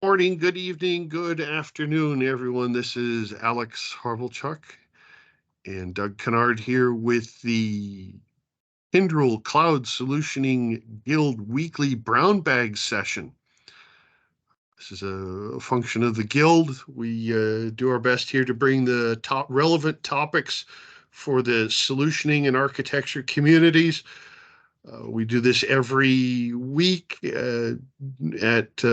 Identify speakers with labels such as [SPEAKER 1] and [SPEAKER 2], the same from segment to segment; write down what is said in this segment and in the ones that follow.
[SPEAKER 1] Morning, good evening, good afternoon, everyone. This is Alex Harvelchuk and Doug Kennard here with the Kyndryl Cloud Solutioning Guild weekly brown bag session. This is a function of the Guild. We do our best here to bring the top relevant topics for the solutioning and architecture communities. We do this every week at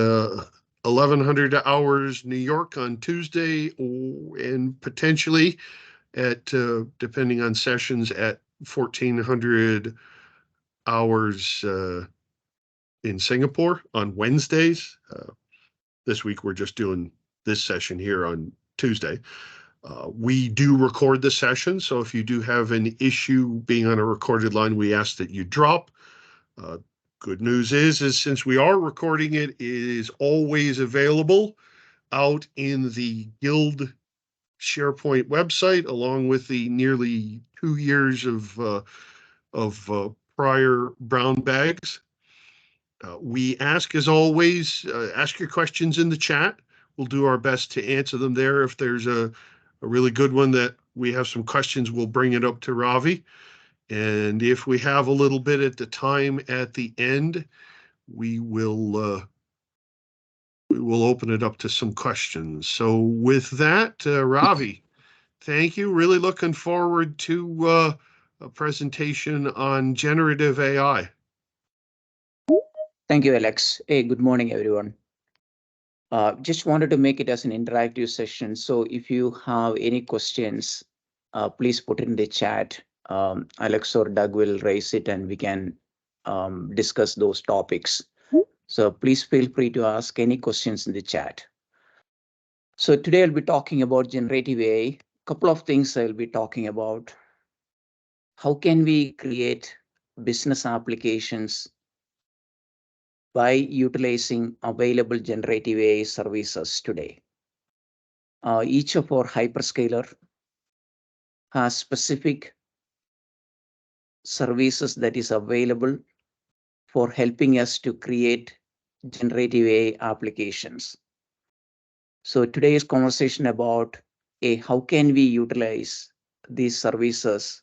[SPEAKER 1] 1100 hours New York on Tuesday, and potentially at, depending on sessions, at 1400 hours in Singapore on Wednesdays. This week we're just doing this session here on Tuesday. We do record the session, so if you do have an issue being on a recorded line, we ask that you drop. Good news is since we are recording it, it is always available out in the Guild SharePoint website, along with the nearly 2 years of prior brown bags. We ask, as always, ask your questions in the chat. We'll do our best to answer them there. If there's a really good one that we have some questions, we'll bring it up to Ravi. And if we have a little bit at the time at the end, we will open it up to some questions. So with that, Ravi, thank you. Really looking forward to a presentation on generative AI.
[SPEAKER 2] Thank you, Alex. Hey, good morning, everyone. Just wanted to make it as an interactive session. So if you have any questions, please put it in the chat. Alex or Doug will raise it and we can discuss those topics. So please feel free to ask any questions in the chat. So today I'll be talking about generative AI. A couple of things I'll be talking about. How can we create business applications by utilizing available generative AI services today? Each of our hyperscaler has specific services that is available for helping us to create generative AI applications. So today's conversation about how can we utilize these services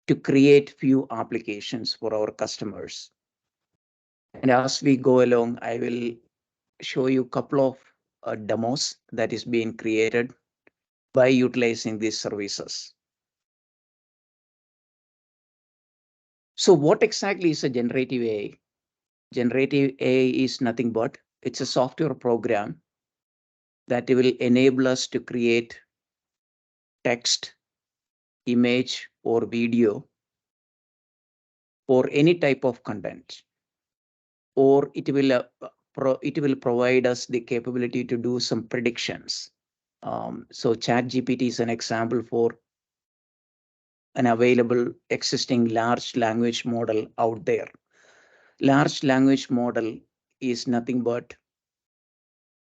[SPEAKER 2] to create few applications for our customers. And as we go along, I will show you a couple of demos that is being created by utilizing these services. So what exactly is a generative AI? Generative AI is nothing but it's a software program that will enable us to create text, image, or video, or any type of content, or it will provide us the capability to do some predictions. So ChatGPT is an example for an available existing large language model out there. Large language model is nothing but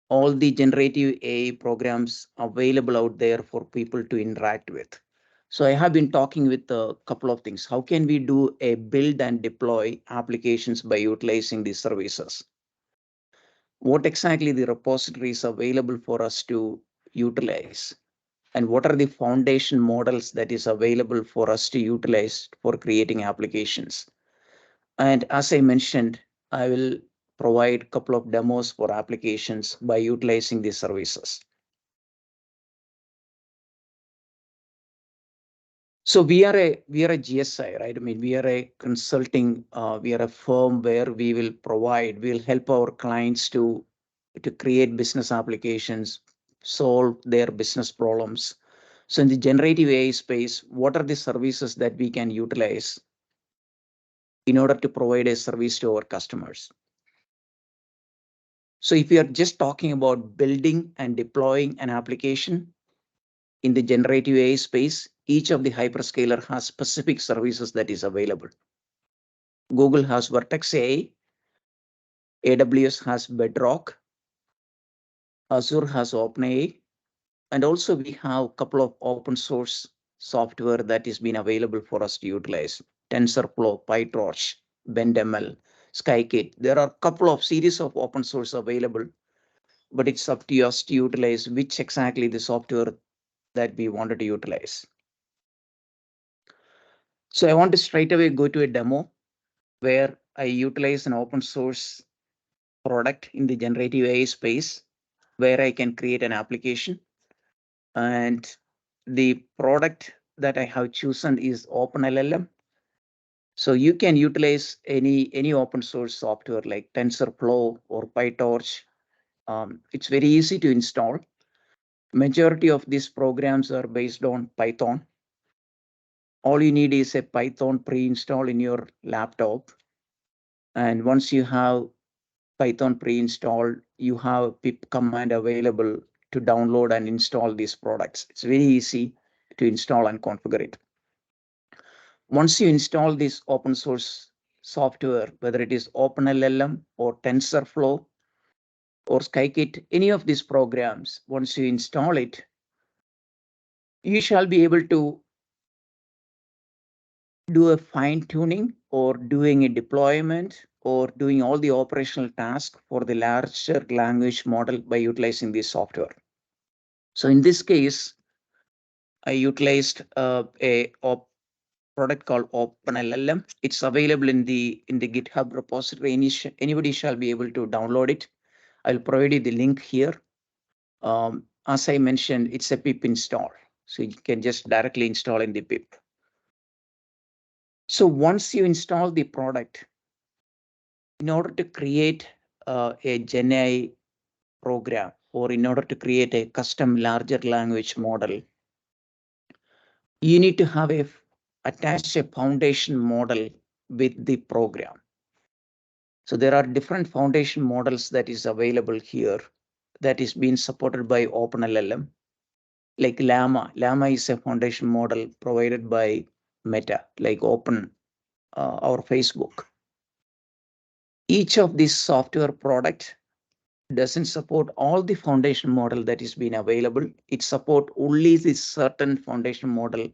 [SPEAKER 2] all the generative AI programs available out there for people to interact with. So I have been talking with a couple of things. How can we do a build and deploy applications by utilizing these services? What exactly the repositories available for us to utilize? And what are the foundation models that is available for us to utilize for creating applications? And as I mentioned, I will provide a couple of demos for applications by utilizing these services. So we are a GSI, right? I mean, we are a consulting, we are a firm where we'll help our clients to create business applications, solve their business problems. So in the generative AI space, what are the services that we can utilize in order to provide a service to our customers? So if we are just talking about building and deploying an application in the generative AI space, each of the hyperscaler has specific services that is available. Google has Vertex AI, AWS has Bedrock, Azure has OpenAI, and also we have a couple of open source software that is been available for us to utilize. TensorFlow, PyTorch, BendML, Skykit. There are a couple of series of open source available, but it's up to us to utilize which exactly the software that we wanted to utilize. So I want to straight away go to a demo where I utilize an open source product in the generative AI space where I can create an application. And the product that I have chosen is OpenLLM. So you can utilize any open source software like TensorFlow or PyTorch. It's very easy to install. Majority of these programs are based on Python. All you need is a Python pre-install in your laptop. And once you have Python pre-installed, you have pip command available to download and install these products. It's very easy to install and configure it. Once you install this open source software, whether it is OpenLLM or TensorFlow or Skykit, any of these programs, once you install it, you shall be able to do a fine tuning or doing a deployment or doing all the operational tasks for the larger language model by utilizing this software. So in this case, I utilized a product called OpenLLM. It's available in the GitHub repository. Anybody shall be able to download it. I'll provide you the link here. As I mentioned, it's a pip install, so you can just directly install in the pip. So once you install the product, in order to create a GenAI program or in order to create a custom larger language model, you need to have attach a foundation model with the program. So there are different foundation models that is available here that is being supported by OpenLLM. Like Llama. Llama is a foundation model provided by Meta, like Open or Facebook. Each of these software product doesn't support all the foundation model that is being available. It support only this certain foundation model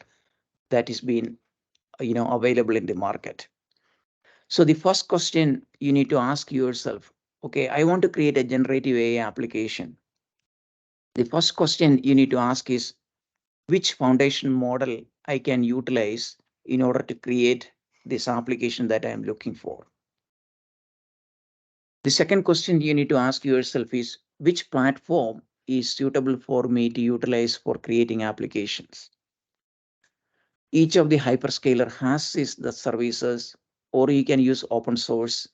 [SPEAKER 2] that is being available in the market. So the first question you need to ask yourself, okay, I want to create a generative AI application. The first question you need to ask is which foundation model I can utilize in order to create this application that I'm looking for. The second question you need to ask yourself is which platform is suitable for me to utilize for creating applications. Each of the hyperscaler has the services, or you can use open source,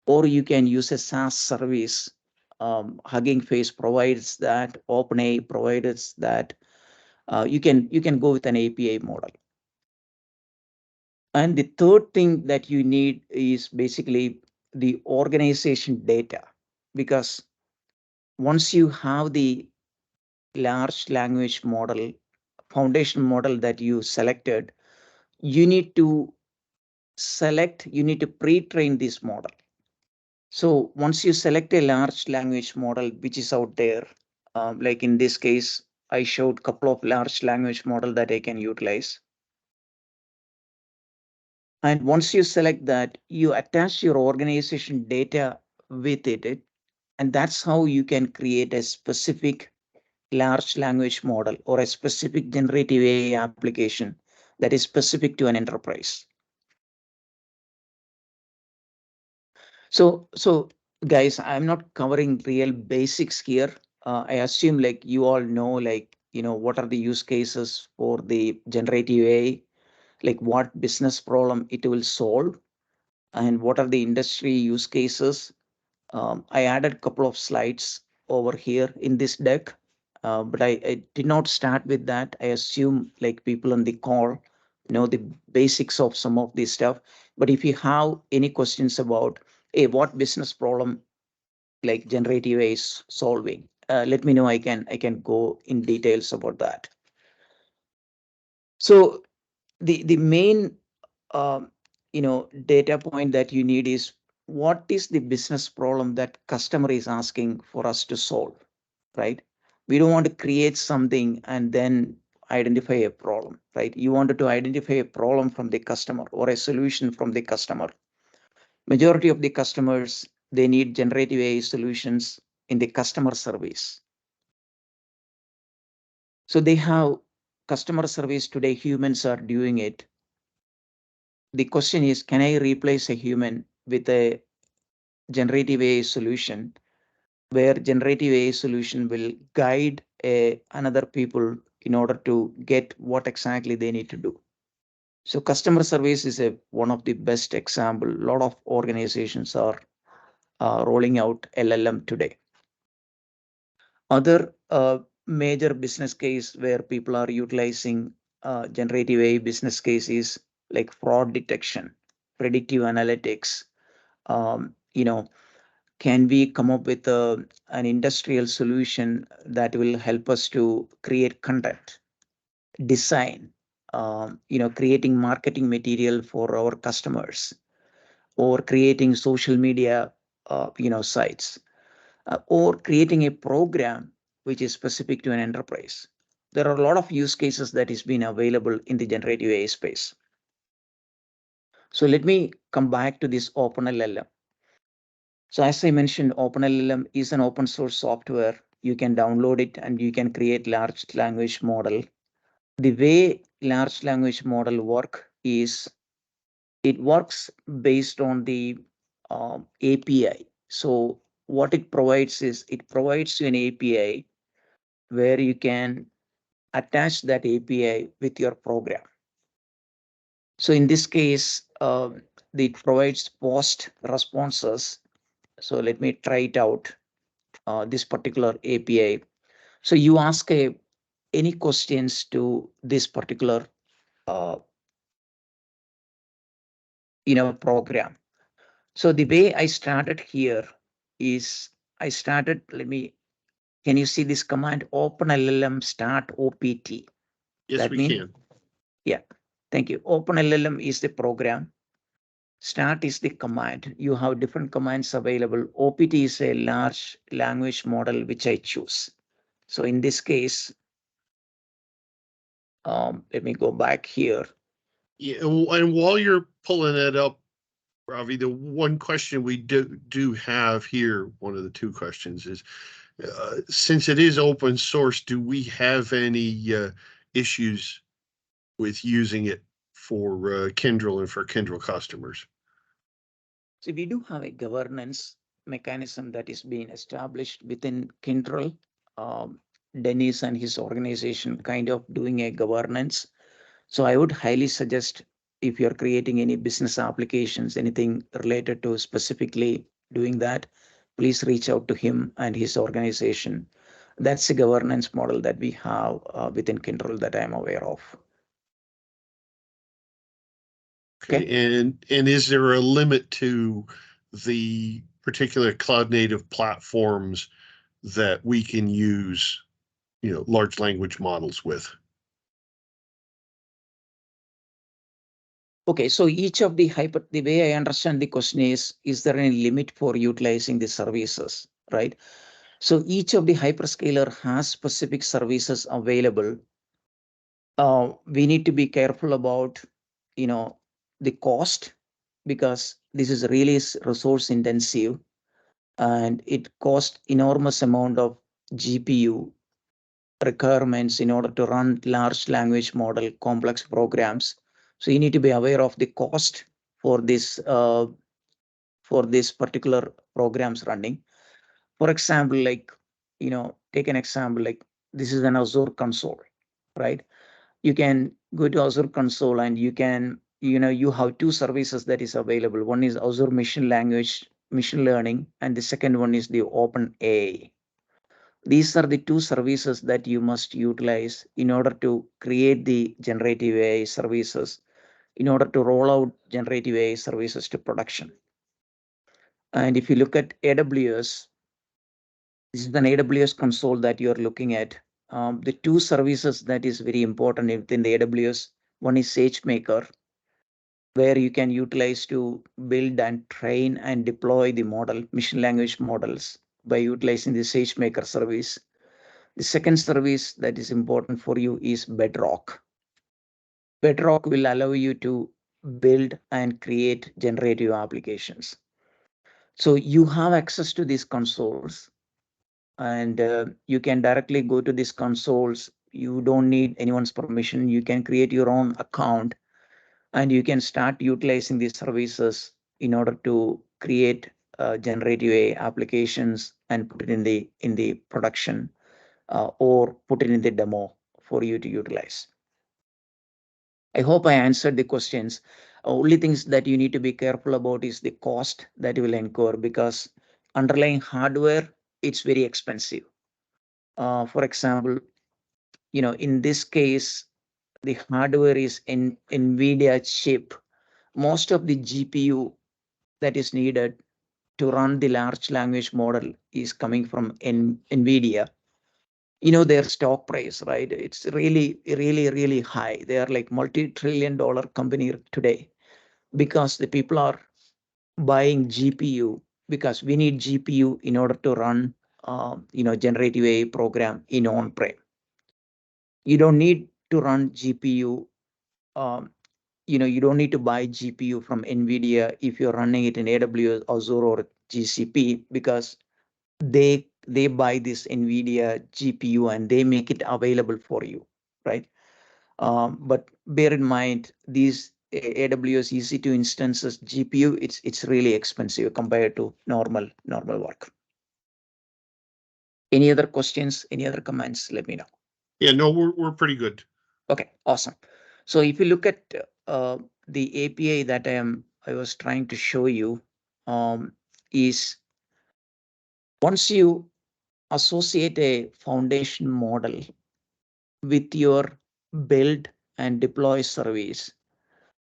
[SPEAKER 2] or you can use a SaaS service. Hugging Face provides that, OpenAI provides that. You can go with an API model. And the third thing that you need is basically the organization data, because once you have the large language model, foundation model that you selected, you need to pre-train this model. So once you select a large language model, which is out there, like in this case, I showed a couple of large language model that I can utilize. And once you select that, you attach your organization data with it. And that's how you can create a specific large language model or a specific generative AI application that is specific to an enterprise. So guys, I'm not covering real basics here. I assume like you all know, like, what are the use cases for the generative AI, like what business problem it will solve, and what are the industry use cases. I added a couple of slides over here in this deck, but I did not start with that. I assume like people on the call know the basics of some of this stuff. But if you have any questions about, hey, what business problem like generative AI is solving, let me know. I can go in details about that. So the main data point that you need is what is the business problem that customer is asking for us to solve, right? We don't want to create something and then identify a problem, right? You wanted to identify a problem from the customer or a solution from the customer. Majority of the customers, they need generative AI solutions in the customer service. So they have customer service today, humans are doing it. The question is, can I replace a human with a generative AI solution, where generative AI solution will guide another people in order to get what exactly they need to do. So customer service is one of the best example. A lot of organizations are rolling out LLM today. Other major business case where people are utilizing generative AI business cases like fraud detection, predictive analytics. You know, can we come up with an industrial solution that will help us to create content, design, creating marketing material for our customers, or creating social media, sites, or creating a program which is specific to an enterprise. There are a lot of use cases that is being available in the generative AI space. So let me come back to this OpenLLM. So as I mentioned, OpenLLM is an open source software. You can download it and you can create large language model. The way large language model work is it works based on the API. So what it provides is it provides you an API where you can attach that API with your program. So in this case, it provides post responses. So let me try it out. This particular API. So you ask any questions to this particular uh, program. So the way I started here is let me, can you see this command OpenLLM start OPT?
[SPEAKER 1] Yes,
[SPEAKER 2] That
[SPEAKER 1] we
[SPEAKER 2] means,
[SPEAKER 1] can.
[SPEAKER 2] yeah, thank you. OpenLLM is the program. Start is the command. You have different commands available. OPT is a large language model which I choose. So in this case, let me go back here.
[SPEAKER 1] Yeah, and while you're pulling that up, Ravi, the one question we do have here, one of the two questions is, since it is open source, do we have any issues with using it for Kyndryl and for Kyndryl customers?
[SPEAKER 2] So we do have a governance mechanism that is being established within Kyndryl. Dennis and his organization kind of doing a governance. So I would highly suggest, if you're creating any business applications, anything related to specifically doing that, please reach out to him and his organization. That's the governance model that we have within Kyndryl that I'm aware of.
[SPEAKER 1] Okay. And is there a limit to the particular cloud native platforms that we can use, large language models with?
[SPEAKER 2] Okay, so each of the way I understand the question is there any limit for utilizing the services, right? So each of the hyperscaler has specific services available. We need to be careful about, the cost, because this is really resource intensive and it costs enormous amount of GPU requirements in order to run large language model complex programs. So you need to be aware of the cost for this particular programs running. For example, like, take an example like this is an Azure console, right? You can go to Azure console and you can, you have two services that is available. One is Azure machine learning, and the second one is the OpenAI. These are the two services that you must utilize in order to create the generative AI services, in order to roll out generative AI services to production. And if you look at AWS, this is an AWS console that you're looking at. The two services that is very important within the AWS, one is SageMaker, where you can utilize to build and train and deploy the machine language models by utilizing the SageMaker service. The second service that is important for you is Bedrock. Bedrock will allow you to build and create generative applications. So you have access to these consoles, and you can directly go to these consoles. You don't need anyone's permission. You can create your own account, and you can start utilizing these services in order to create generative AI applications and put it in the production, or put it in the demo for you to utilize. I hope I answered the questions. Only things that you need to be careful about is the cost that you will incur, because underlying hardware, it's very expensive. For example, in this case, the hardware is in NVIDIA chip. Most of the GPU that is needed to run the large language model is coming from NVIDIA. Their stock price, right? It's really, really, really high. They are like multi-trillion-dollar company today, because the people are buying GPU, because we need GPU in order to run, generative AI program in on-prem. You don't need to run GPU. Um, you don't need to buy GPU from NVIDIA if you're running it in AWS, Azure, or GCP, because they buy this NVIDIA GPU and they make it available for you, right? But bear in mind, these AWS EC2 instances GPU, it's really expensive compared to normal work. Any other questions? Any other comments? Let me know.
[SPEAKER 1] Yeah, no, we're pretty good.
[SPEAKER 2] Okay, awesome. So if you look at the API that I was trying to show you, is once you associate a foundation model with your build and deploy service,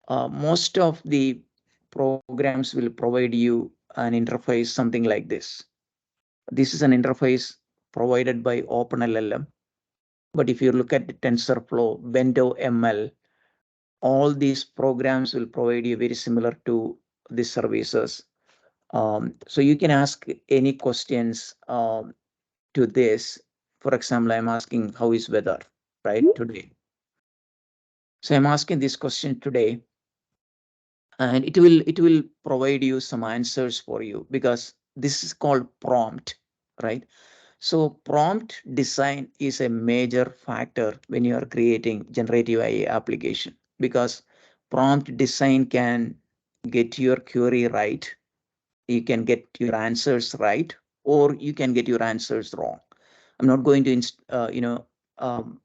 [SPEAKER 2] most of the programs will provide you an interface something like this. This is an interface provided by OpenLLM. But if you look at the TensorFlow, Bento ML, all these programs will provide you very similar to these services. So you can ask any questions to this. For example, I'm asking how is weather, right, today. So I'm asking this question today, and it will provide you some answers for you, because this is called prompt, right? So prompt design is a major factor when you are creating generative AI application, because prompt design can get your query right, you can get your answers right, or you can get your answers wrong. I'm not going to um,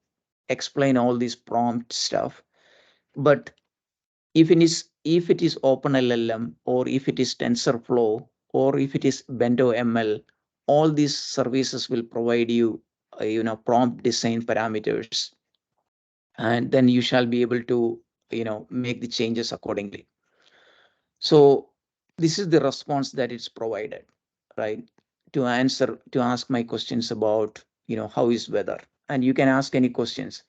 [SPEAKER 2] explain all this prompt stuff, but if it is OpenLLM, or if it is TensorFlow, or if it is Bento ML, all these services will provide you prompt design parameters, and then you shall be able to make the changes accordingly. So this is the response that it's provided, right? To ask my questions about how is weather, and you can ask any questions.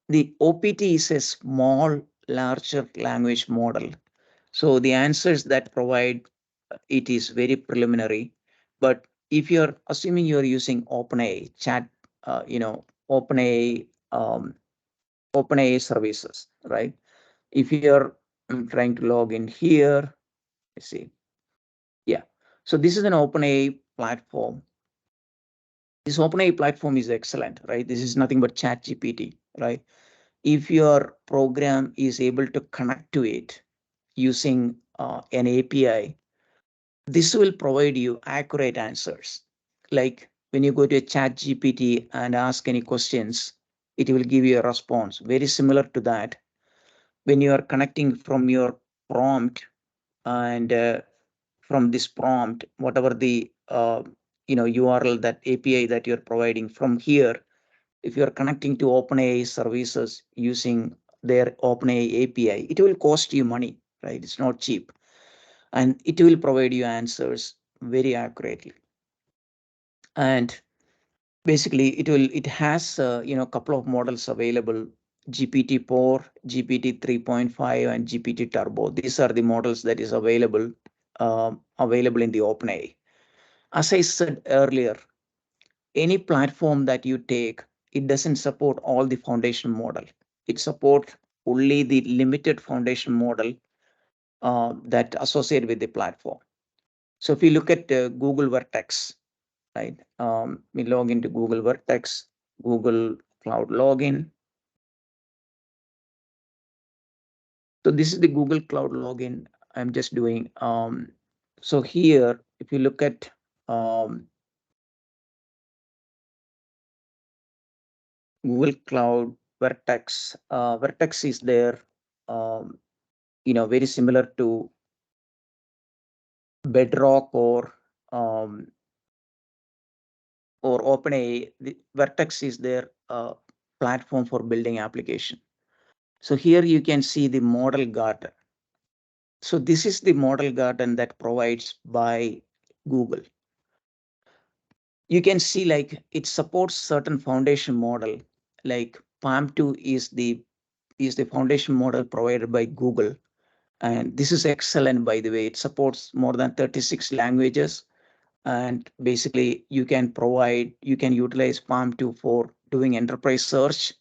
[SPEAKER 2] The OPT is a small larger language model, so the answers that provide, it is very preliminary. But if you're assuming you're using OpenAI chat, OpenAI, OpenAI services, right? If you're trying to log in here, let's see. Yeah. So this is an OpenAI platform. This OpenAI platform is excellent, right? This is nothing but Chat GPT, right? If your program is able to connect to it using an API, this will provide you accurate answers. Like when you go to a Chat GPT and ask any questions, it will give you a response very similar to that. When you are connecting from your prompt, and from this prompt, whatever the URL, that API that you're providing from here, if you're connecting to OpenAI services using their OpenAI API, it will cost you money, right? It's not cheap, and it will provide you answers very accurately. And basically it has a couple of models available: GPT-4, GPT 3.5, and GPT Turbo. These are the models that is available in the OpenAI. As I said earlier, any platform that you take, it doesn't support all the foundation model. It supports only the limited foundation model, that associate with the platform. So if you look at Google Vertex, right? We log into Google Vertex, Google Cloud login. So this is the Google Cloud login I'm just doing. So here, if you look at Google Cloud Vertex, Vertex is there, very similar to Bedrock um, or OpenAI. The Vertex is their platform for building application. So here you can see the model garden. So this is the model garden that provides by Google. You can see like it supports certain foundation model, like PALM2 is the foundation model provided by Google. And this is excellent, by the way. It supports more than 36 languages. And basically you can utilize PALM2 for doing enterprise search.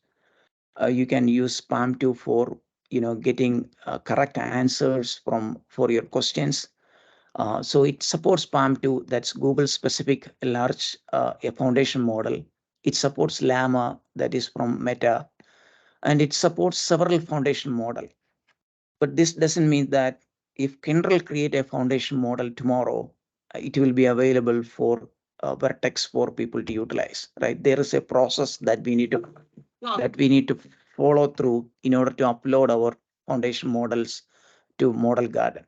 [SPEAKER 2] You can use PALM2 for getting correct answers for your questions. So it supports PALM2, that's Google specific large a foundation model. It supports Llama, that is from Meta, and it supports several foundation model. But this doesn't mean that if Kyndryl create a foundation model tomorrow, it will be available for Vertex for people to utilize, right? There is a process that we need to follow through in order to upload our foundation models to Model Garden.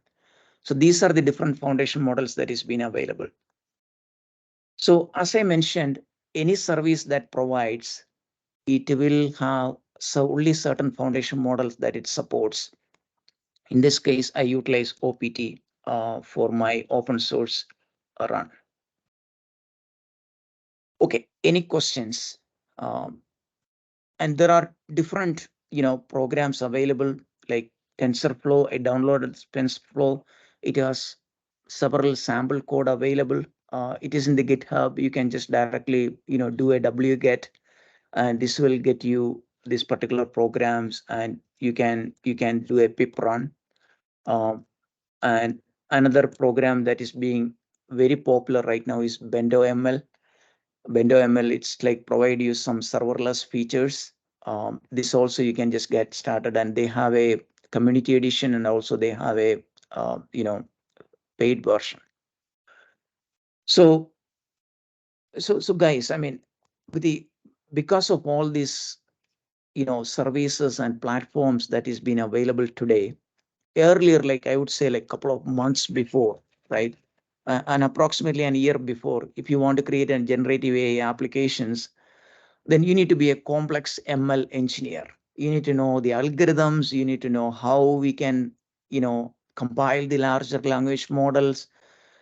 [SPEAKER 2] So these are the different foundation models that is being available. So as I mentioned, any service that provides, it will have only certain foundation models that it supports. In this case, I utilize OPT for my open source run. Okay, any questions? And there are different, programs available like TensorFlow. I downloaded TensorFlow. It has several sample code available. It is in the GitHub. You can just directly, do a wget, and this will get you these particular programs, and you can do a pip run. And another program that is being very popular right now is BendoML. BendoML, it's like provide you some serverless features. This also you can just get started, and they have a community edition, and also they have a paid version. So guys, I mean, because of all these services and platforms that is being available today, earlier, like I would say like a couple of months before, right? And approximately a year before, if you want to create a generative AI applications, then you need to be a complex ML engineer. You need to know the algorithms. You need to know how we can, compile the larger language models.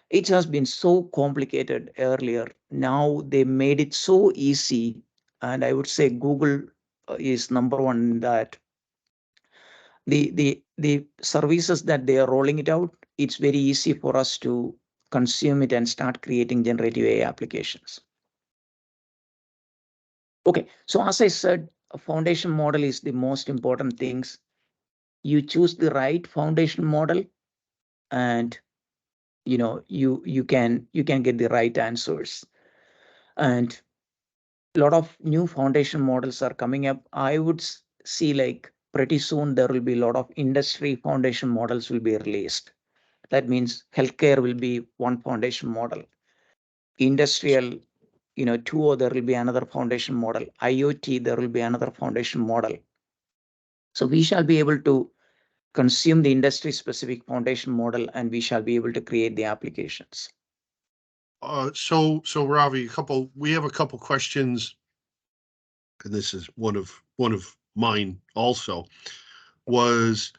[SPEAKER 2] It has been so complicated earlier. Now they made it so easy. And I would say Google is number one in that. The services that they are rolling it out, it's very easy for us to consume it and start creating generative AI applications. Okay, so as I said, a foundation model is the most important things. You choose the right foundation model, and you can get the right answers. And a lot of new foundation models are coming up. I would see like pretty soon there will be a lot of industry foundation models will be released. That means healthcare will be one foundation model. Industrial, two, there will be another foundation model. IoT, there will be another foundation model. So we shall be able to consume the industry specific foundation model, and we shall be able to create the applications.
[SPEAKER 1] So Ravi, we have a couple questions, and this is one of mine also. Was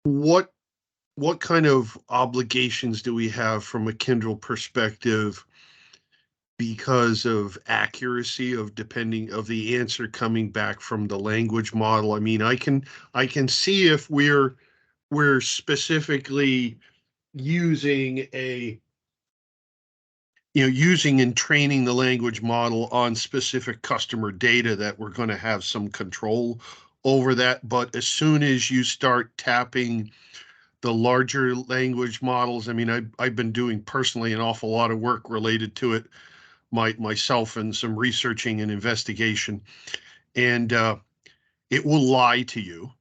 [SPEAKER 1] what kind of obligations do we have from a Kyndryl perspective because of accuracy of the answer coming back from the language model? I mean, I can see if we're specifically using using and training the language model on specific customer data that we're going to have some control over that. But as soon as you start tapping the larger language models, I mean, I've been doing personally an awful lot of work related to it myself and some researching and investigation. And it will lie to you.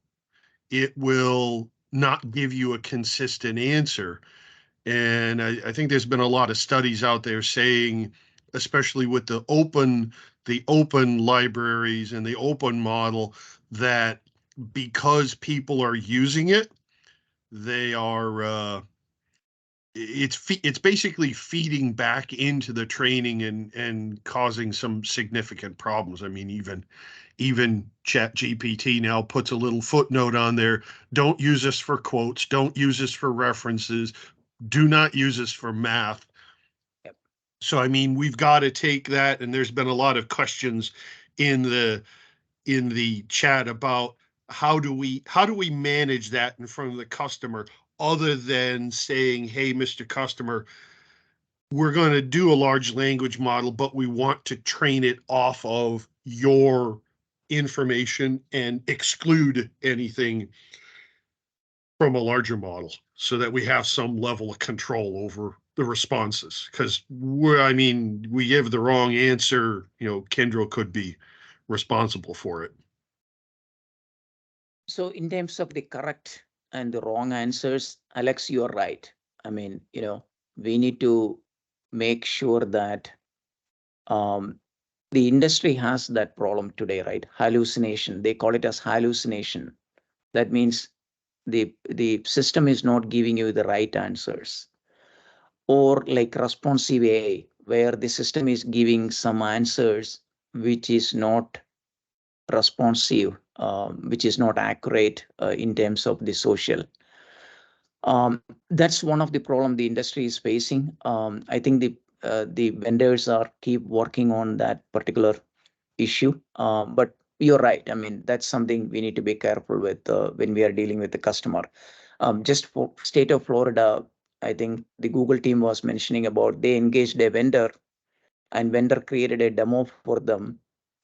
[SPEAKER 1] It will not give you a consistent answer. And I think there's been a lot of studies out there saying, especially with the open libraries and the open model, that because people are using it, they are it's basically feeding back into the training and causing some significant problems. I mean, even Chat GPT now puts a little footnote on there. Don't use this for quotes. Don't use this for references. Do not use this for math.
[SPEAKER 2] Yep.
[SPEAKER 1] So, I mean, we've got to take that. And there's been a lot of questions in the chat about how do we manage that in front of the customer, other than saying, hey, Mr. Customer, we're going to do a large language model, but we want to train it off of your information and exclude anything from a larger model so that we have some level of control over the responses. Because we give the wrong answer, Kyndryl could be responsible for it.
[SPEAKER 2] So in terms of the correct and the wrong answers, Alex, you're right. I mean, we need to make sure that the industry has that problem today, right? Hallucination. They call it as hallucination. That means the system is not giving you the right answers. Or like responsive AI, where the system is giving some answers which is not responsive, which is not accurate in terms of the social. That's one of the problem the industry is facing. I think the vendors are keep working on that particular issue. But you're right. I mean, that's something we need to be careful with when we are dealing with the customer. Just for state of Florida, I think the Google team was mentioning about they engaged a vendor and vendor created a demo for them,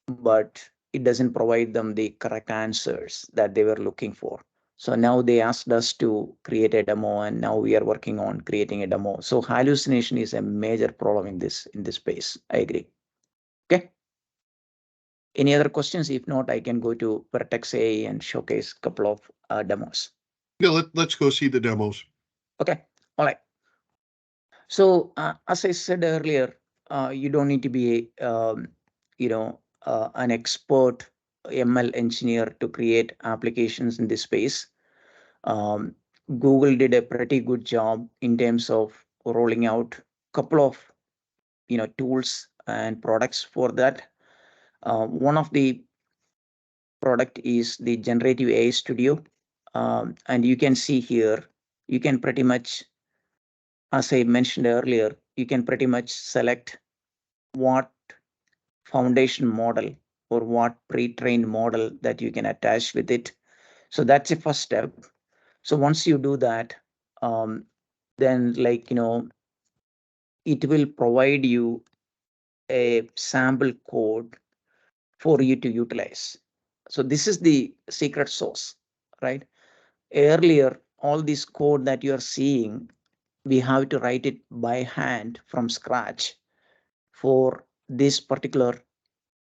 [SPEAKER 2] but it doesn't provide them the correct answers that they were looking for. So now they asked us to create a demo, and now we are working on creating a demo. So hallucination is a major problem in this space. I agree. Okay. Any other questions? If not, I can go to Vertex AI and showcase a couple of demos.
[SPEAKER 1] Yeah, let's go see the demos.
[SPEAKER 2] Okay. All right. So as I said earlier, you don't need to be an expert ML engineer to create applications in this space. Um, Google did a pretty good job in terms of rolling out a couple of tools and products for that. One of the product is the Generative AI Studio, and you can see here you can pretty much, as I mentioned earlier, you can pretty much select what foundation model or what pre-trained model that you can attach with it. So that's the first step. So once you do that, then it will provide you a sample code for you to utilize. So this is the secret sauce, right? Earlier, all this code that you are seeing, we have to write it by hand from scratch for this particular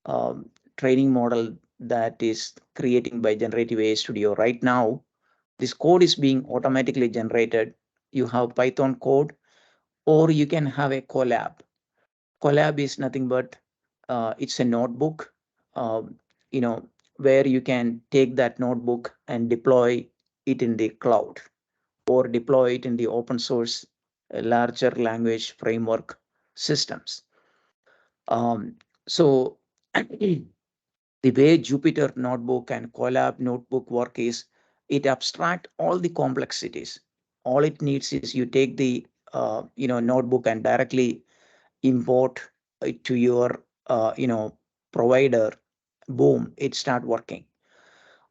[SPEAKER 2] um, training model that is creating by Generative AI Studio. Right now, this code is being automatically generated. You have Python code, or you can have a collab. Collab is nothing but it's a notebook, um, you know, where you can take that notebook and deploy it in the cloud or deploy it in the open source larger language framework systems. So the way Jupyter Notebook and Colab Notebook work is it abstract all the complexities. All it needs is you take the notebook and directly import it to your provider. Boom, it start working.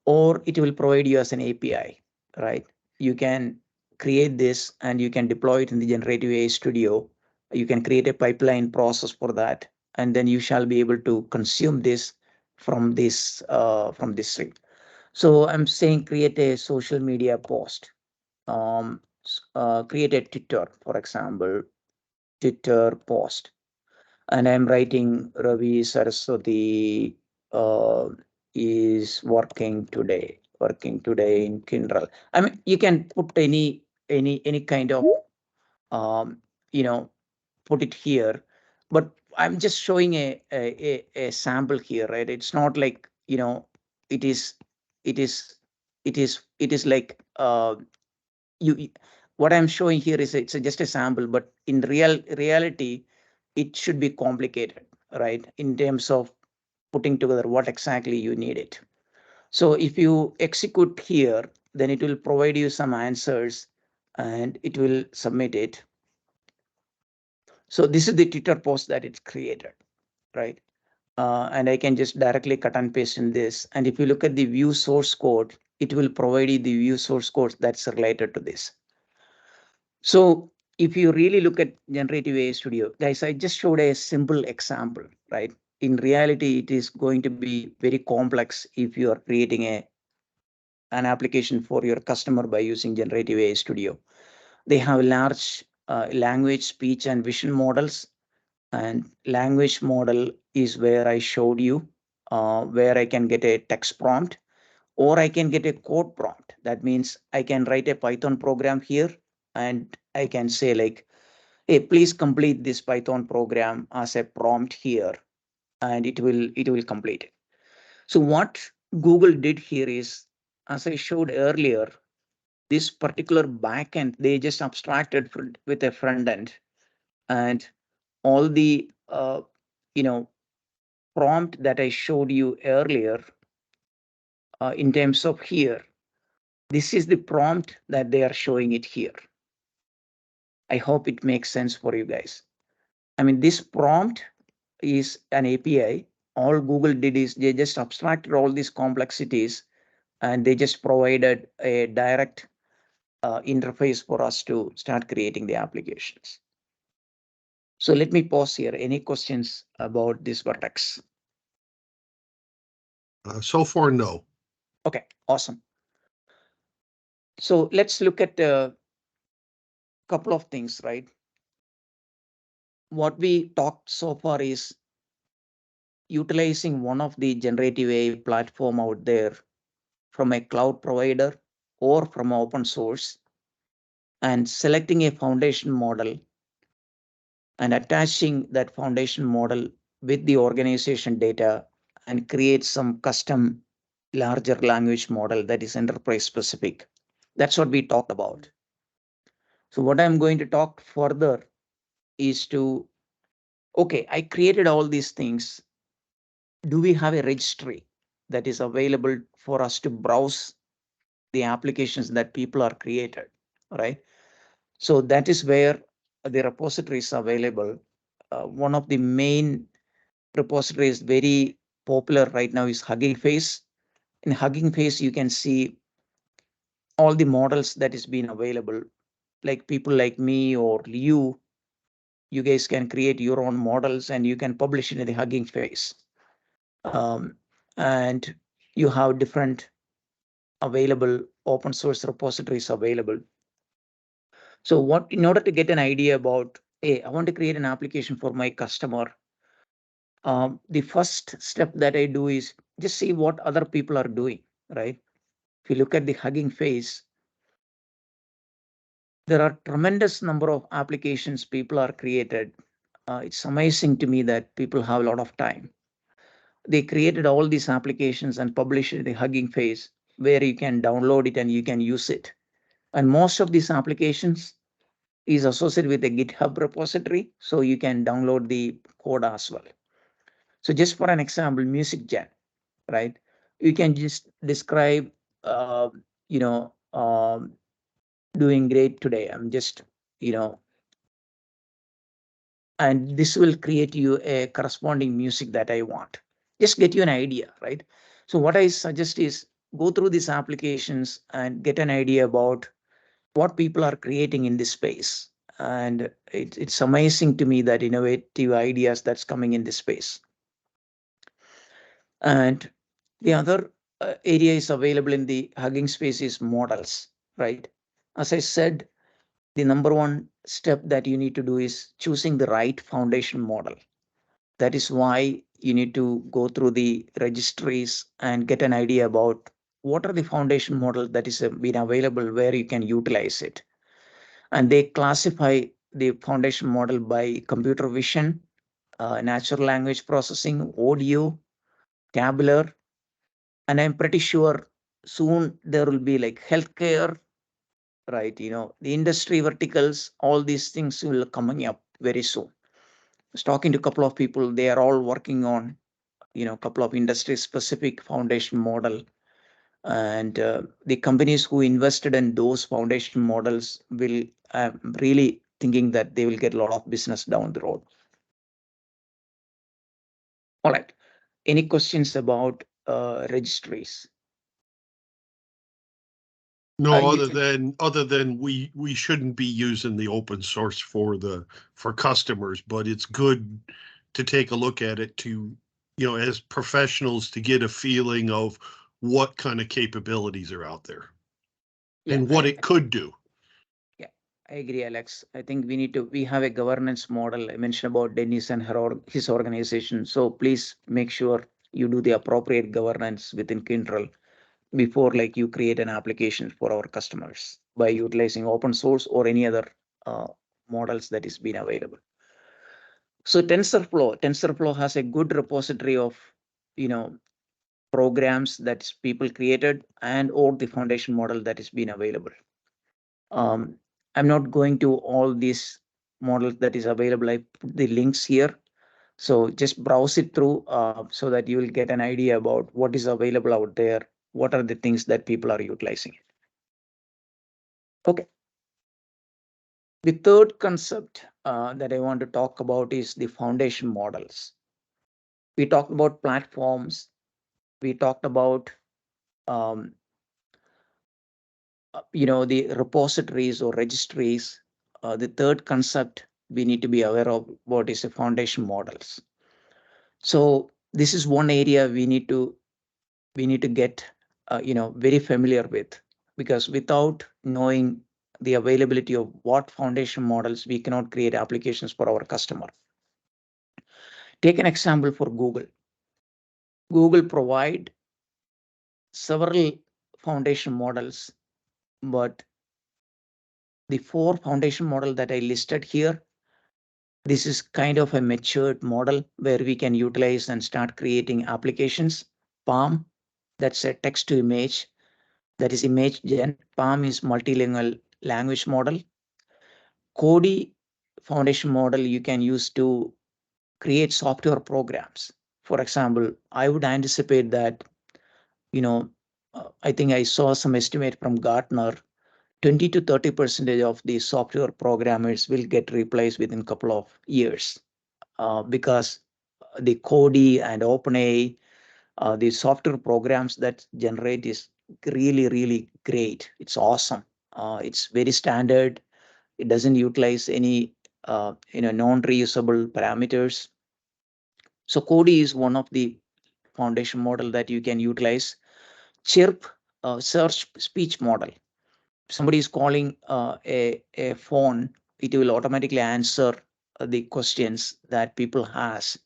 [SPEAKER 2] Or it will provide you as an API, right? You can create this and you can deploy it in the Generative AI Studio. You can create a pipeline process for that, and then you shall be able to consume this from this stream. So I'm saying create a social media post, create a Twitter, for example, Twitter post, and I'm writing Ravi Saraswathi uh, is working today in Kindle. I mean, you can put any kind of um, you know put it here, but I'm just showing a sample here, right? It's not like it is it is it is like you what I'm showing here is just a sample, but in reality it should be complicated, right, in terms of putting together what exactly you need it. So if you execute here, then it will provide you some answers and it will submit it. So this is the Twitter post that it's created, right? And I can just directly cut and paste in this. And if you look at the view source code, it will provide you the view source code that's related to this. So if you really look at Generative AI Studio, guys, I just showed a simple example, right? In reality, it is going to be very complex if you are creating an application for your customer by using Generative AI Studio. They have large language, speech, and vision models. And language model is where I showed you, where I can get a text prompt or I can get a code prompt. That means I can write a Python program here and I can say like, hey, please complete this Python program as a prompt here, and it will complete it. So what Google did here is, as I showed earlier, this particular backend, they just abstracted with a front end, and all the prompt that I showed you earlier in terms of here, this is the prompt that they are showing it here. I hope it makes sense for you guys. I mean, this prompt is an API. All Google did is they just abstracted all these complexities and they just provided a direct interface for us to start creating the applications. So let me pause here. Any questions about this Vertex?
[SPEAKER 1] So far, no.
[SPEAKER 2] Okay, awesome. So let's look at a couple of things, right? What we talked so far is utilizing one of the generative AI platform out there from a cloud provider or from open source, and selecting a foundation model and attaching that foundation model with the organization data and create some custom larger language model that is enterprise specific. That's what we talked about. So what I'm going to talk further is to, okay, I created all these things. Do we have a registry that is available for us to browse the applications that people are created, right? So that is where the repository is available. One of the main repositories very popular right now is Hugging Face. In Hugging Face, you can see all the models that is being available. Like people like me or you guys can create your own models and you can publish it in the Hugging Face. And you have different available open source repositories available. So what, in order to get an idea about, hey, I want to create an application for my customer, the first step that I do is just see what other people are doing, right? If you look at the Hugging Face, there are tremendous number of applications people are created. It's amazing to me that people have a lot of time. They created all these applications and published it in the Hugging Face where you can download it and you can use it. And most of these applications is associated with a GitHub repository, so you can download the code as well. So just for an example, music gen, right? You can just describe, uh, you know, doing great today. I'm just, you know, and this will create you a corresponding music that I want. Just get you an idea, right? So what I suggest is go through these applications and get an idea about what people are creating in this space. And it's amazing to me that innovative ideas that's coming in this space. And the other area is available in the Hugging Space is models, right? As I said, the number one step that you need to do is choosing the right foundation model. That is why you need to go through the registries and get an idea about what are the foundation models that is been available where you can utilize it. And they classify the foundation model by computer vision, natural language processing, audio, tabular, and I'm pretty sure soon there will be like healthcare, right? The industry verticals, all these things will coming up very soon. I was talking to a couple of people, they are all working on a couple of industry specific foundation model, and the companies who invested in those foundation models will really thinking that they will get a lot of business down the road. All right, any questions about registries?
[SPEAKER 1] No,
[SPEAKER 2] You
[SPEAKER 1] other than we shouldn't be using the open source for customers, but it's good to take a look at it to, as professionals to get a feeling of what kind of capabilities are out there
[SPEAKER 2] Yeah,
[SPEAKER 1] and what it could do.
[SPEAKER 2] yeah, I agree, Alex. I think we have a governance model. I mentioned about Dennis and his organization. So please make sure you do the appropriate governance within Kyndryl before like you create an application for our customers by utilizing open source or any other uh, models that is being available. So TensorFlow has a good repository of you know programs that people created and or the foundation model that is being available. um, I'm not going to all these models that is available. I put the links here, so just browse it through so that you will get an idea about what is available out there, what are the things that people are utilizing. Okay, the third concept that I want to talk about is the foundation models. We talked about platforms, we talked about um, the repositories or registries. The third concept we need to be aware of what is the foundation models. So this is one area we need to get very familiar with, because without knowing the availability of what foundation models, we cannot create applications for our customer. Take an example for Google. Google provide several foundation models, but the four foundation model that I listed here, this is kind of a matured model where we can utilize and start creating applications. Palm, that's a text to image, that is image gen. Palm is multilingual language model. Cody foundation model you can use to create software programs. For example, I would anticipate that, I think I saw some estimate from Gartner, 20 to 30% of the software programmers will get replaced within a couple of years, because the Cody and OpenAI, the software programs that generate is really, really great. It's awesome. It's very standard. It doesn't utilize any non-reusable parameters. So Cody is one of the foundation model that you can utilize. Chirp, search speech model. Somebody is calling a phone, it will automatically answer the questions that people has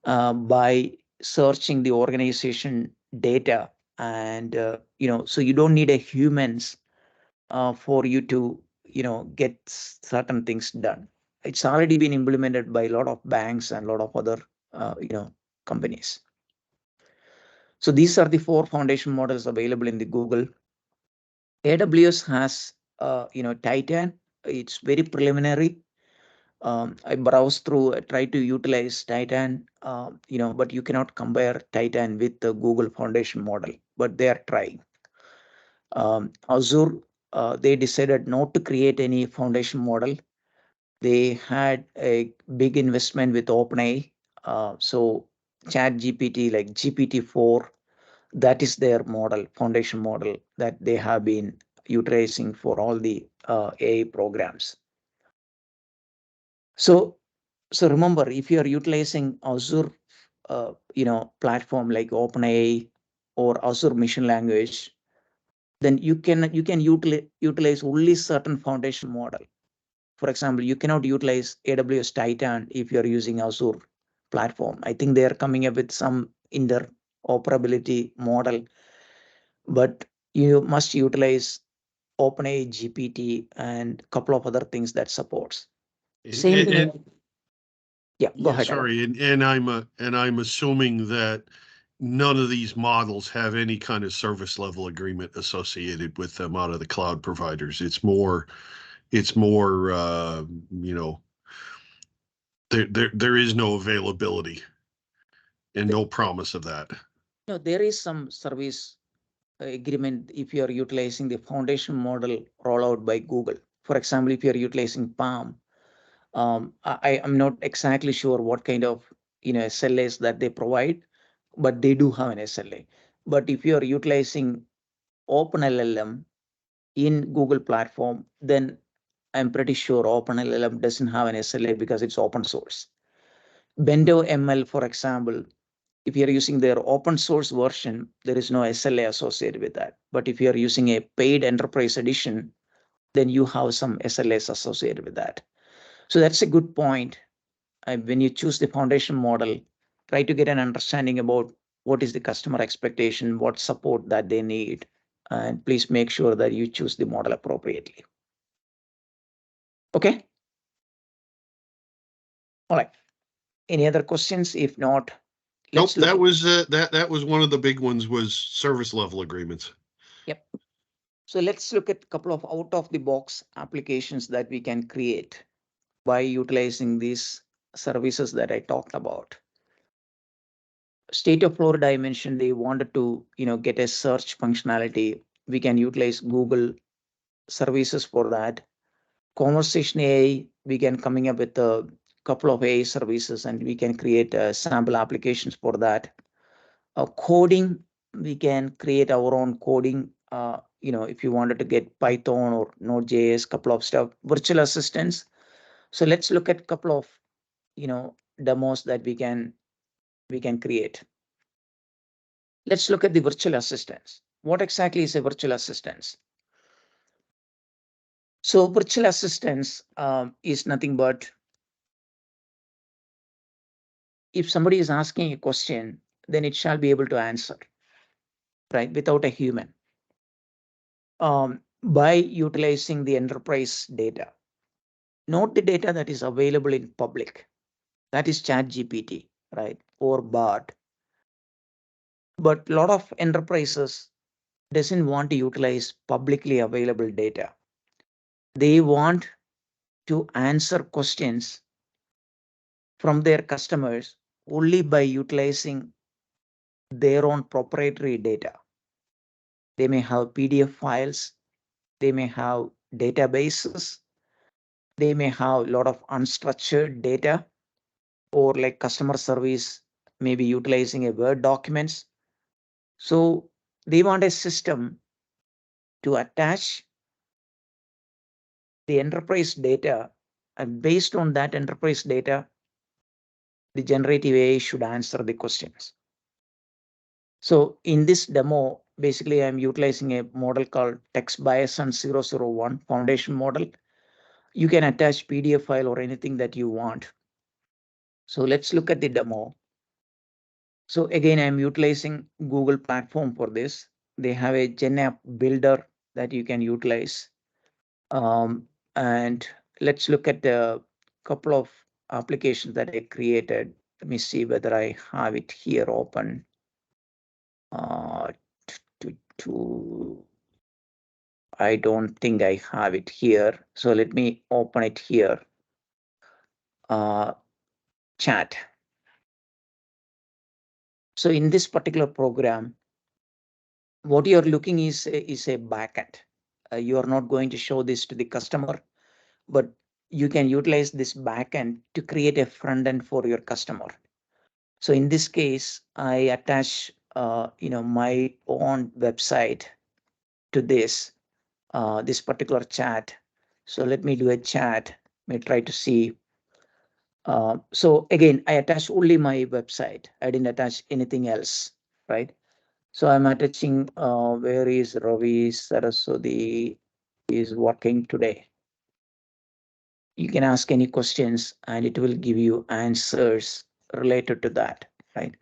[SPEAKER 2] by searching the organization data. And so you don't need a humans for you to get certain things done. It's already been implemented by a lot of banks and a lot of other companies. So these are the four foundation models available in the Google. AWS has Titan. It's very preliminary. I browse through, try to utilize Titan, but you cannot compare Titan with the Google foundation model, but they are trying. Azure, they decided not to create any foundation model. They had a big investment with OpenAI. So Chat GPT, like GPT-4, that is their model, foundation model that they have been utilizing for all the AI programs. So remember, if you are utilizing Azure, platform like OpenAI or Azure machine language, then you can utilize only certain foundation model. For example, you cannot utilize AWS Titan if you're using Azure platform. I think they are coming up with some interoperability model, but you must utilize OpenAI GPT and a couple of other things that supports. Same thing. Yeah, go ahead.
[SPEAKER 1] Sorry, and I'm assuming that none of these models have any kind of service level agreement associated with them out of the cloud providers. It's more there is no availability and no promise of that.
[SPEAKER 2] No, there is some service agreement if you are utilizing the foundation model rollout by Google. For example, if you are utilizing Palm, I am not exactly sure what kind of SLAs that they provide, but they do have an SLA. But if you are utilizing OpenLLM in Google platform, then I'm pretty sure OpenLLM doesn't have an SLA because it's open source. Bendo ML, for example, if you're using their open source version, there is no SLA associated with that. But if you're using a paid enterprise edition, then you have some SLAs associated with that. So that's a good point. When you choose the foundation model, try to get an understanding about what is the customer expectation, what support that they need, and please make sure that you choose the model appropriately. Okay. All right. Any other questions? If not,
[SPEAKER 1] nope. That was one of the big ones, was service level agreements.
[SPEAKER 2] Yep. So let's look at a couple of out of the box applications that we can create by utilizing these services that I talked about. State of Florida, I mentioned they wanted to get a search functionality. We can utilize Google services for that. Conversation AI, we can coming up with a couple of AI services and we can create sample applications for that. Coding, we can create our own coding. If you wanted to get Python or Node.js, couple of stuff, virtual assistants. So let's look at a couple of demos that we can create. Let's look at the virtual assistants. What exactly is a virtual assistant? So virtual assistants is nothing but if somebody is asking a question, then it shall be able to answer, right, without a human. By utilizing the enterprise data, not the data that is available in public, that is ChatGPT, right, or Bard. But a lot of enterprises doesn't want to utilize publicly available data. They want to answer questions from their customers only by utilizing their own proprietary data. They may have PDF files, they may have databases, they may have a lot of unstructured data, or like customer service, maybe utilizing a Word documents. So they want a system to attach the enterprise data, and based on that enterprise data, the generative AI should answer the questions. So in this demo, basically I'm utilizing a model called Text Bayesian 001 foundation model. You can attach PDF file or anything that you want. So let's look at the demo. So again, I'm utilizing Google platform for this. They have a GenAI builder that you can utilize. And let's look at a couple of applications that I created. Let me see whether I have it here open. I don't think I have it here. So let me open it here. Chat. So in this particular program, what you're looking is a backend. You are not going to show this to the customer, but you can utilize this backend to create a front end for your customer. So in this case, I attach my own website to this particular chat. So let me do a chat. Let me try to see. So again, I attach only my website. I didn't attach anything else, right? So I'm attaching where is Ravi Saraswathi is working today. You can ask any questions and it will give you answers related to that, right?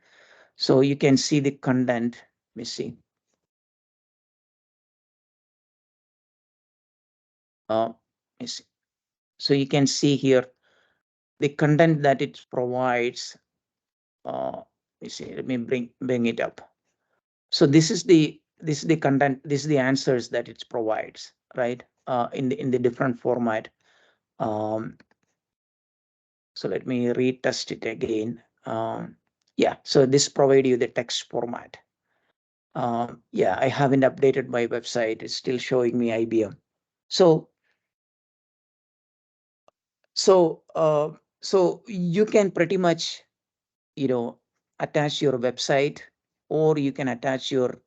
[SPEAKER 2] So you can see the content missing. Missing. So you can see here the content that it provides. Let me bring it up. So this is the content, this is the answers that it provides, right? In the different format. So let me retest it again. Yeah, so this provide you the text format. Yeah, I haven't updated my website. It's still showing me IBM. So so you can pretty much, attach your website, or you can attach your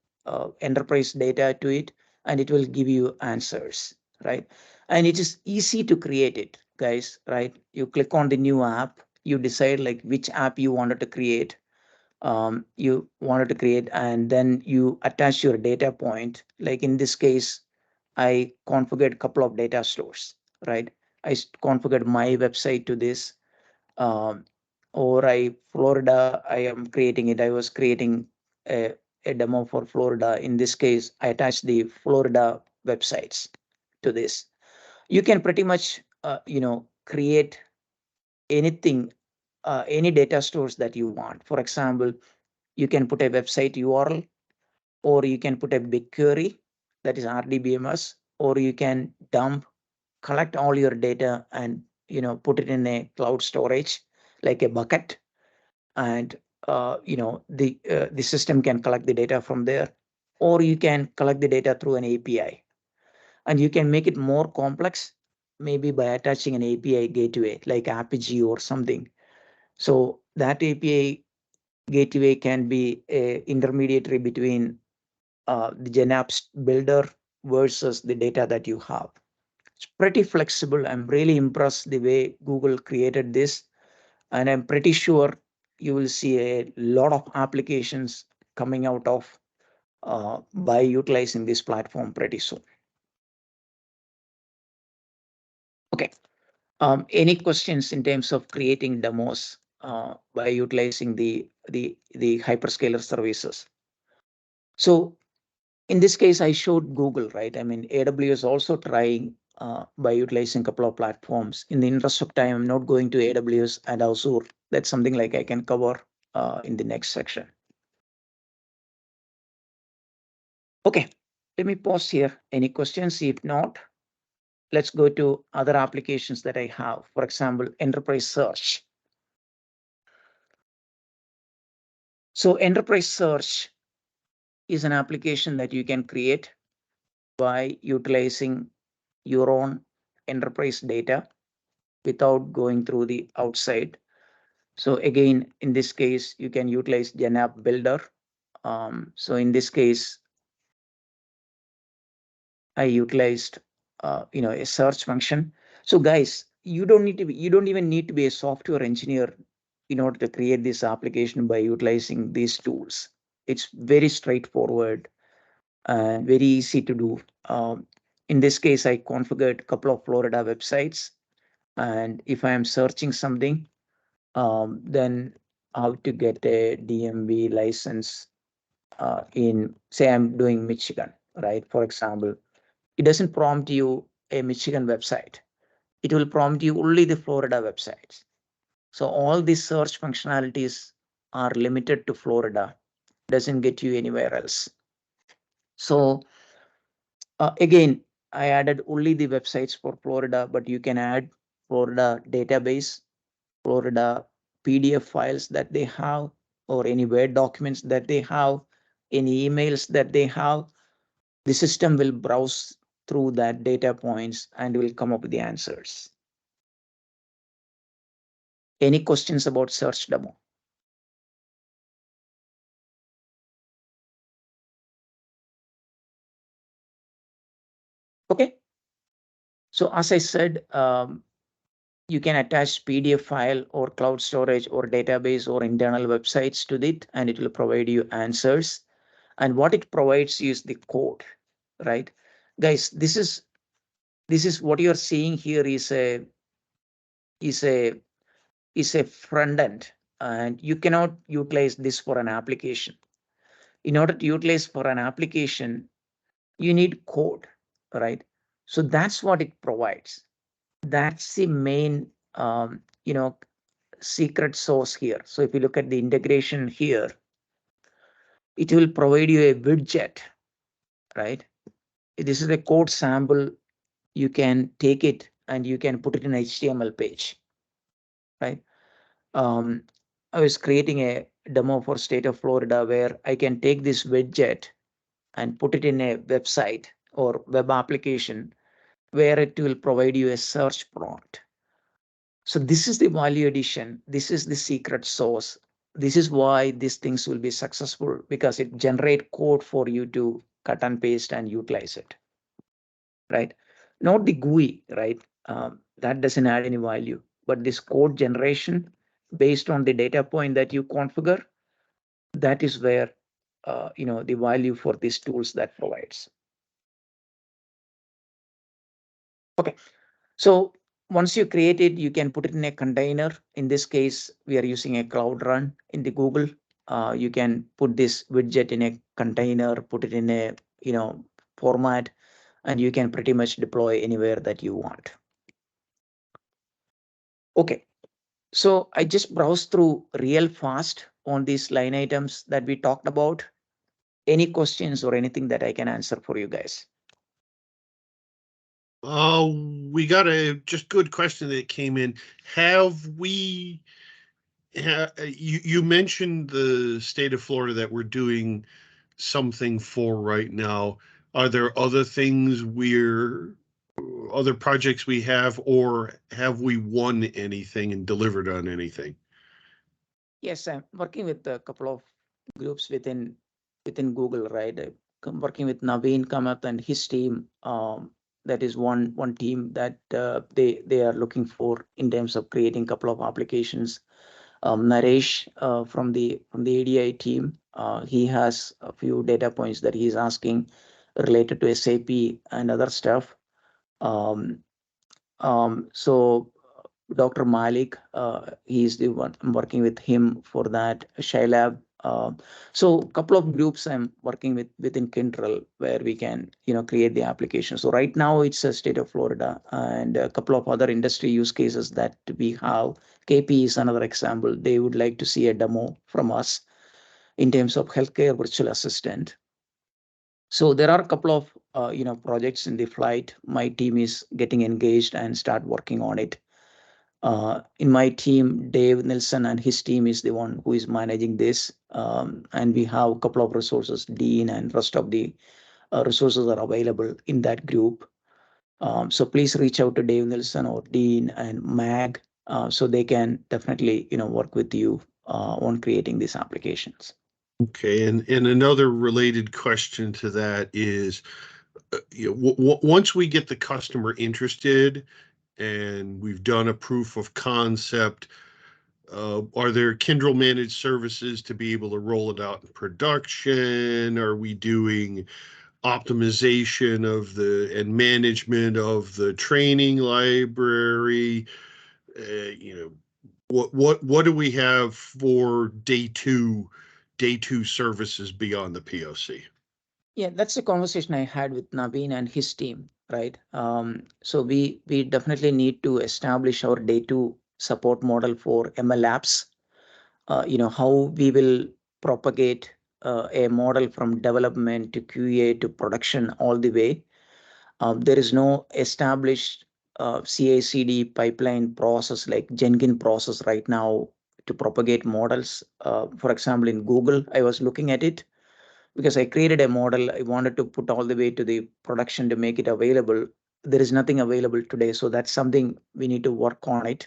[SPEAKER 2] enterprise data to it, and it will give you answers, right? And it is easy to create it, guys, right? You click on the new app, you decide like which app you wanted to create, and then you attach your data point. Like in this case, I configured a couple of data stores, right? I configured my website to this, um, or Florida, I am creating it. I was creating a demo for Florida. In this case, I attached the Florida websites to this. You can pretty much, create anything, any data stores that you want. For example, you can put a website URL, or you can put a BigQuery, that is RDBMS, or you can collect all your data and put it in a cloud storage like a bucket, and the system can collect the data from there, or you can collect the data through an API, and you can make it more complex, maybe by attaching an API gateway like Apigee or something. So that API gateway can be a intermediary between the GenApps builder versus the data that you have. It's pretty flexible. I'm really impressed the way Google created this, and I'm pretty sure you will see a lot of applications coming out of by utilizing this platform pretty soon. Okay. Any questions in terms of creating demos by utilizing the hyperscaler services? So in this case, I showed Google, right? I mean, AWS also trying by utilizing a couple of platforms. In the interest of time, I'm not going to AWS and Azure. That's something like I can cover in the next section. Okay, let me pause here. Any questions? If not, let's go to other applications that I have. For example, enterprise search. So enterprise search is an application that you can create by utilizing your own enterprise data without going through the outside. So again, in this case, you can utilize GenApp Builder. So in this case, I utilized a search function. So guys, you don't even need to be a software engineer in order to create this application by utilizing these tools. It's very straightforward and very easy to do. In this case, I configured a couple of Florida websites, and if I am searching something, then how to get a DMV license in, say, I'm doing Michigan, right? For example, it doesn't prompt you a Michigan website. It will prompt you only the Florida websites. So all these search functionalities are limited to Florida, doesn't get you anywhere else. So again, I added only the websites for Florida, but you can add Florida database, Florida PDF files that they have, or any Word documents that they have, any emails that they have. The system will browse through that data points and will come up with the answers. Any questions about search demo? Okay. So as I said, you can attach PDF file or cloud storage or database or internal websites to it, and it will provide you answers. And what it provides is the code, right? Guys, this is what you're seeing here is is a a front end, and you cannot utilize this for an application. In order to utilize for an application, you need code, right? So that's what it provides. That's the main secret sauce here. So if you look at the integration here, it will provide you a widget, right? This is a code sample. You can take it and you can put it in HTML page, right? um, I was creating a demo for state of Florida where I can take this widget and put it in a website or web application where it will provide you a search prompt. So this is the value addition. This is the secret sauce. This is why these things will be successful, because it generate code for you to cut and paste and utilize it, right? Not the GUI, right? That doesn't add any value, but this code generation based on the data point that you configure, that is where the value for these tools that provides. Okay, so once you create it, you can put it in a container. In this case, we are using a Cloud Run in the Google. You can put this widget in a container, put it in a format, and you can pretty much deploy anywhere that you want. Okay, so I just browsed through real fast on these line items that we talked about. Any questions or anything that I can answer for you guys?
[SPEAKER 1] We got a just good question that came in. Have we, you mentioned the state of Florida that we're doing something for right now. Are there other things other projects we have, or have we won anything and delivered on anything?
[SPEAKER 2] Yes, I'm working with a couple of groups within Google, right? I'm working with Naveen Kamath and his team. That is one team that they are looking for in terms of creating a couple of applications. Naresh from the ADI team, he has a few data points that he's asking related to SAP and other stuff. Um, so Dr. Malik, he's the one I'm working with him for that. Shailab. So a couple of groups I'm working with within Kindrel where we can create the application. So right now it's a state of Florida and a couple of other industry use cases that we have. KP is another example. They would like to see a demo from us in terms of healthcare virtual assistant. So there are a couple of projects in the flight. My team is getting engaged and start working on it. In my team, Dave Nilsson and his team is the one who is managing this. And we have a couple of resources, Dean and rest of the resources are available in that group. So please reach out to Dave Nilsson or Dean and Mag, so they can definitely work with you on creating these applications.
[SPEAKER 1] Okay, and another related question to that is, once we get the customer interested and we've done a proof of concept, are there Kyndryl managed services to be able to roll it out in production? Are we doing optimization of and management of the training library? What do we have for day two services beyond the POC?
[SPEAKER 2] Yeah, that's a conversation I had with Naveen and his team, right? So we definitely need to establish our day two support model for ML apps. How we will propagate a model from development to QA to production all the way. There is no established CI/CD pipeline process like Jenkins process right now to propagate models. For example, in Google, I was looking at it because I created a model. I wanted to put all the way to the production to make it available. There is nothing available today. So that's something we need to work on it.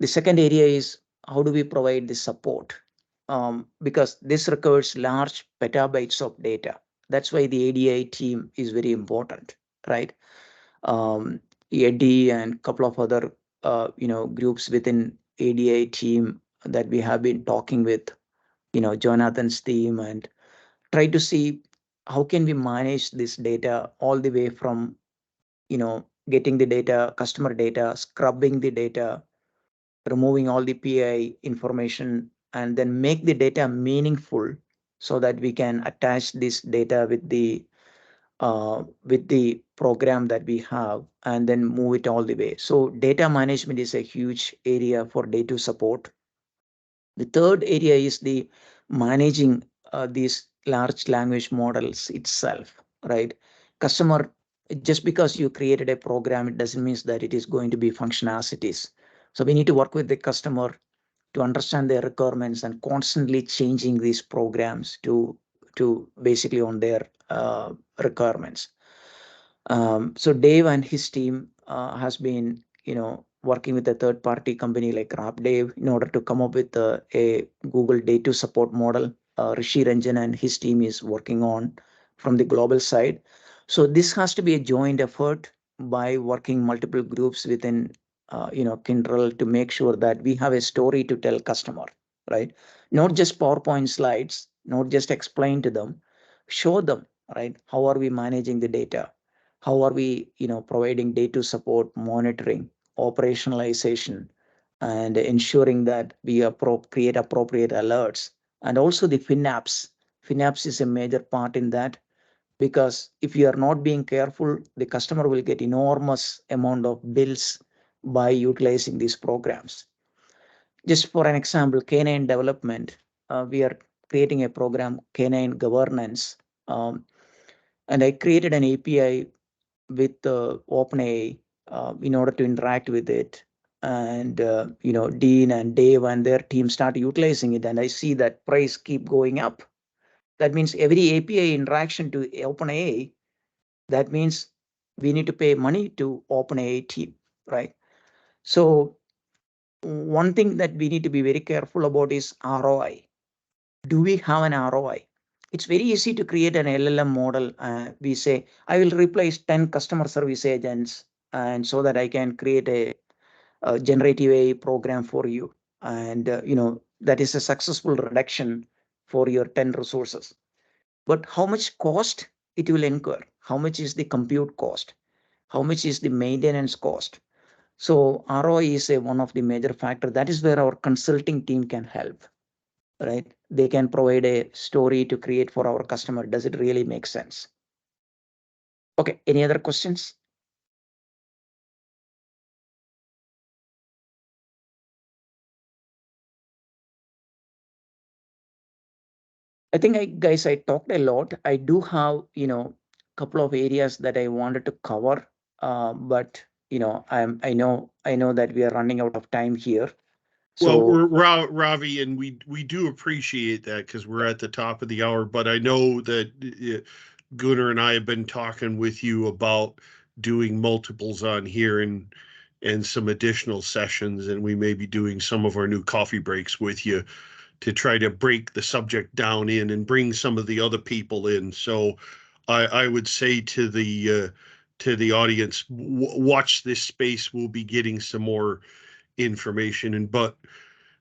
[SPEAKER 2] The second area is how do we provide the support? Because this requires large petabytes of data. That's why the ADI team is very important, right? Eddie and a couple of other groups within ADI team that we have been talking with, Jonathan's team and try to see how can we manage this data all the way from, getting the data, customer data, scrubbing the data, removing all the PI information, and then make the data meaningful so that we can attach this data with the program that we have and then move it all the way. So data management is a huge area for day to support. The third area is the managing these large language models itself, right? Customer, just because you created a program, it doesn't mean that it is going to be function as it is. So we need to work with the customer to understand their requirements and constantly changing these programs to basically on their requirements. So Dave and his team has been, working with a third party company like Dave in order to come up with a Google data support model. Rishi Ranjan and his team is working on from the global side. So this has to be a joint effort by working multiple groups within, Kyndryl to make sure that we have a story to tell customer, right? Not just PowerPoint slides, not just explain to them, show them, right? How are we managing the data? How are we, providing data support, monitoring, operationalization, and ensuring that we create appropriate alerts, and also the FinApps. FinApps is a major part in that, because if you are not being careful, the customer will get enormous amount of bills by utilizing these programs. Just for an example, canine development, we are creating a program, canine governance, um, and I created an API with OpenAI in order to interact with it. And Dean and Dave and their team start utilizing it, and I see that price keep going up. That means every API interaction to OpenAI, that means we need to pay money to OpenAI team, right? So one thing that we need to be very careful about is ROI. Do we have an ROI? It's very easy to create an LLM model. We say, I will replace 10 customer service agents, and so that I can create a generative AI program for you. And, that is a successful reduction for your 10 resources. But how much cost it will incur? How much is the compute cost? How much is the maintenance cost? So ROI is one of the major factor. That is where our consulting team can help, right? They can provide a story to create for our customer. Does it really make sense? Okay, any other questions? I think guys, I talked a lot. I do have, couple of areas that I wanted to cover, but I know that we are running out of time here.
[SPEAKER 1] Well,
[SPEAKER 2] So
[SPEAKER 1] Ravi, and we do appreciate that because we're at the top of the hour. But I know that Gunnar and I have been talking with you about doing multiples on here and some additional sessions, and we may be doing some of our new coffee breaks with you to try to break the subject down in and bring some of the other people in. So I would say to the audience, watch this space. We'll be getting some more information, and but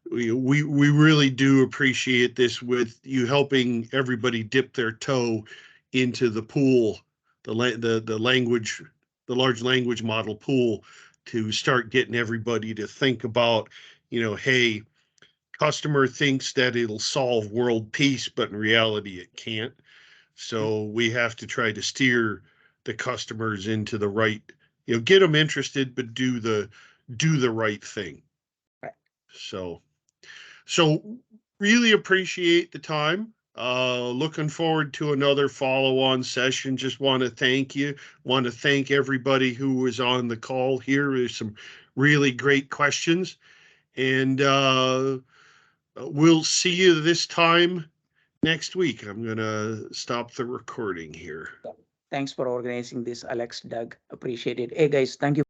[SPEAKER 1] we really do appreciate this with you helping everybody dip their toe into the pool, the language, the large language model pool, to start getting everybody to think about, hey, customer thinks that it'll solve world peace, but in reality it can't. So we have to try to steer the customers into the right, get them interested, but do the right thing.
[SPEAKER 2] right.
[SPEAKER 1] So really appreciate the time. Looking forward to another follow-on session. Just want to thank you. Want to thank everybody who was on the call here. There's some really great questions, and we'll see you this time next week. I'm gonna stop the recording here.
[SPEAKER 2] Thanks for organizing this, Alex, Doug. Appreciate it. Hey guys, thank you.